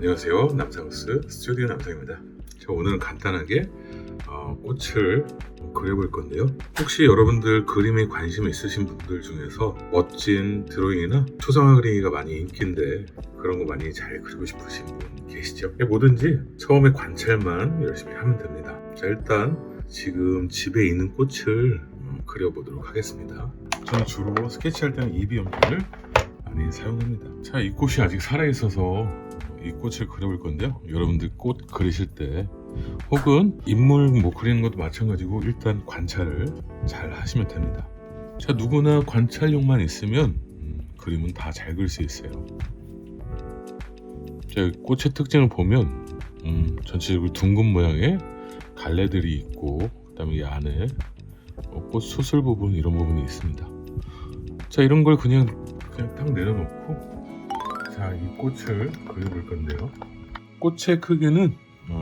안녕하세요. 남상스 스튜디오 남상입니다. 자, 오늘은 간단하게 꽃을 그려볼 건데요. 혹시 여러분들 그림에 관심 있으신 분들 중에서 멋진 드로잉이나 초상화 그리기가 많이 인기인데 그런 거 많이 잘 그리고 싶으신 분 계시죠? 뭐든지 처음에 관찰만 열심히 하면 됩니다. 자, 일단 지금 집에 있는 꽃을 그려보도록 하겠습니다. 저는 주로 스케치할 때는 이비연필을 많이 사용합니다. 자, 이 꽃이 아직 살아있어서 이 꽃을 그려볼 건데요. 여러분들 꽃 그리실 때 혹은 인물 그리는 것도 마찬가지고 일단 관찰을 잘 하시면 됩니다. 자, 누구나 관찰력만 있으면 그림은 다 잘 그릴 수 있어요. 자, 꽃의 특징을 보면 전체적으로 둥근 모양의 갈래들이 있고, 그 다음에 이 안에 꽃 수술 부분, 이런 부분이 있습니다. 자, 이런 걸 그냥 딱 내려놓고, 자, 이 꽃을 그려볼 건데요. 꽃의 크기는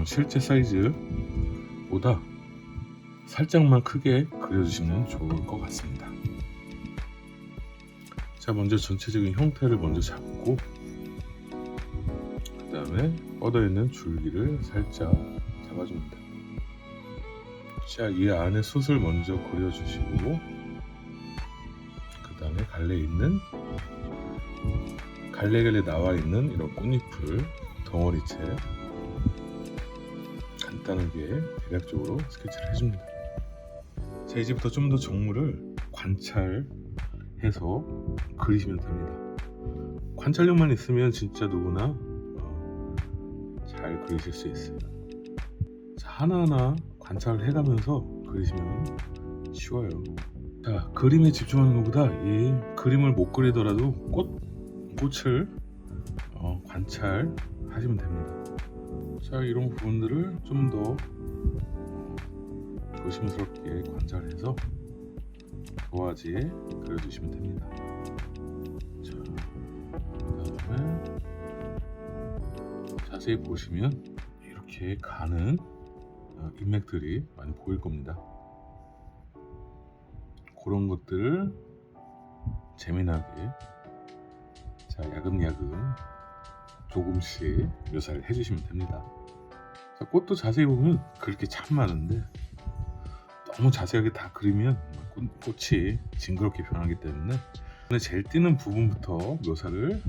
실제 사이즈보다 살짝만 크게 그려주시면 좋을 것 같습니다. 자, 먼저 전체적인 형태를 먼저 잡고, 그 다음에 뻗어있는 줄기를 살짝 잡아줍니다. 자, 이 안에 숯을 먼저 그려주시고, 그 다음에 갈래갈래 나와 있는 이런 꽃잎을 덩어리채 간단하게 대략적으로 스케치를 해줍니다. 자, 이제부터 좀 더 정물을 관찰해서 그리시면 됩니다. 관찰력만 있으면 진짜 누구나 잘 그리실 수 있어요. 자, 하나하나 관찰을 해가면서 그리시면 쉬워요. 자, 그림에 집중하는 것보다 이 그림을 못 그리더라도 꽃을 관찰하시면 됩니다. 자, 이런 부분들을 좀 더 조심스럽게 관찰해서 도화지에 그려주시면 됩니다. 자, 그 다음에 자세히 보시면 이렇게 가는 인맥들이 많이 보일 겁니다. 그런 것들을 재미나게, 자, 야금야금 조금씩 묘사를 해주시면 됩니다. 자, 꽃도 자세히 보면 그렇게 참 많은데 너무 자세하게 다 그리면 꽃이 징그럽게 변하기 때문에 제일 띄는 부분부터 묘사를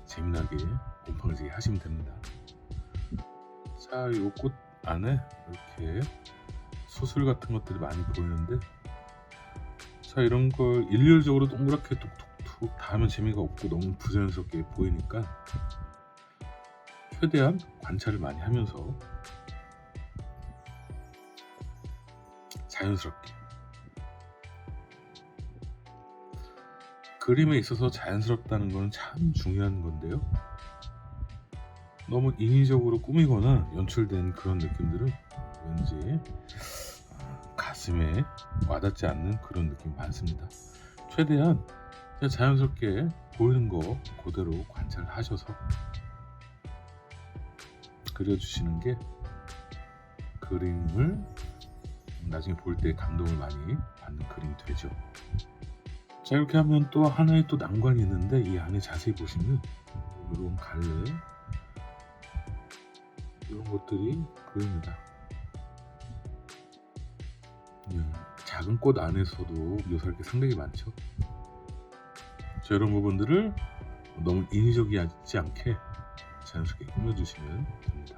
재미나게 곰팡이지게 하시면 됩니다. 자, 이 꽃 안에 이렇게 수술 같은 것들이 많이 보이는데, 자, 이런 걸 일률적으로 동그랗게 툭툭툭 다 하면 재미가 없고 너무 부자연스럽게 보이니까 최대한 관찰을 많이 하면서 자연스럽게, 그림에 있어서 자연스럽다는 건 참 중요한 건데요. 너무 인위적으로 꾸미거나 연출된 그런 느낌들은 왠지 가슴에 와닿지 않는 그런 느낌이 많습니다. 최대한 자연스럽게 보이는 거 그대로 관찰하셔서 그려주시는 게 그림을 나중에 볼 때 감동을 많이 받는 그림이 되죠. 자, 이렇게 하면 또 하나의 또 난관이 있는데, 이 안에 자세히 보시면 이런 갈래, 이런 것들이 보입니다. 작은 꽃 안에서도 묘사할 게 상당히 많죠. 자, 이런 부분들을 너무 인위적이지 않게 자연스럽게 꾸며주시면 됩니다.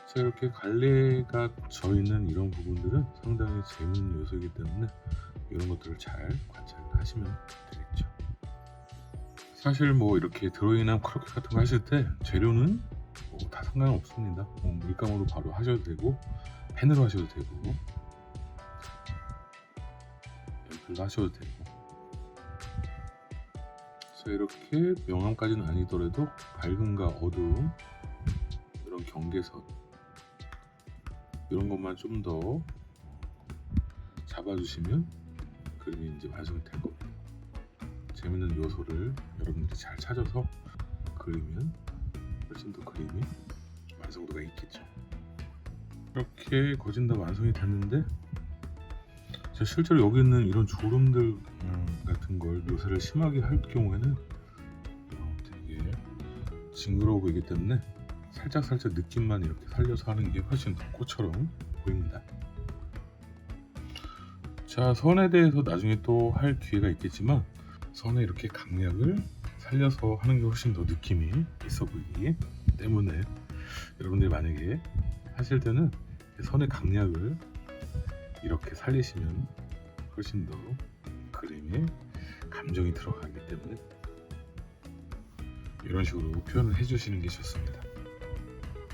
자, 이렇게 갈래가 져있는 이런 부분들은 상당히 재밌는 요소이기 때문에 이런 것들을 잘 관찰하시면 되겠죠. 사실 이렇게 드로잉이나 크로키 같은 거 하실 때 재료는 다 상관없습니다. 물감으로 바로 하셔도 되고, 펜으로 하셔도 되고, 연필로 하셔도 되고. 자, 이렇게 명암까지는 아니더라도 밝음과 어두움, 이런 경계선, 이런 것만 좀 더 잡아주시면 그림이 이제 완성이 될 겁니다. 재밌는 요소를 여러분들이 잘 찾아서 그리면 훨씬 더 그림이 완성도가 있겠죠. 이렇게 거진 다 완성이 됐는데, 자, 실제로 여기 있는 이런 주름들 같은 걸 묘사를 심하게 할 경우에는 되게 징그러워 보이기 때문에 살짝 느낌만 이렇게 살려서 하는 게 훨씬 더 꽃처럼 보입니다. 자, 선에 대해서 나중에 또 할 기회가 있겠지만 선에 이렇게 강약을 살려서 하는 게 훨씬 더 느낌이 있어 보이기 때문에 여러분들이 만약에 하실 때는 선의 강약을 이렇게 살리시면 훨씬 더 그림에 감정이 들어가기 때문에 이런 식으로 표현을 해주시는 게 좋습니다.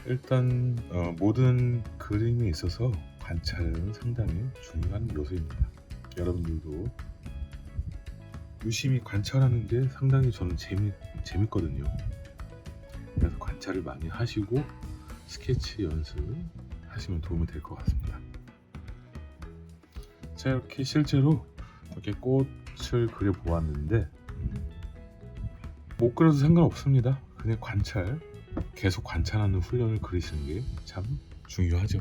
일단 모든 그림에 있어서 관찰은 상당히 중요한 요소입니다. 여러분들도 유심히 관찰하는 게 상당히 저는 재밌거든요. 그래서 관찰을 많이 하시고 스케치 연습하시면 도움이 될 것 같습니다. 자, 이렇게 실제로 이렇게 꽃을 그려 보았는데 못 그려도 상관없습니다. 그냥 계속 관찰하는 훈련을 그리시는 게 참 중요하죠.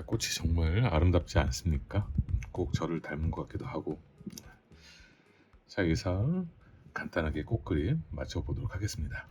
꽃이 정말 아름답지 않습니까? 꼭 저를 닮은 것 같기도 하고. 자, 이상 간단하게 꽃그림 마쳐보도록 하겠습니다.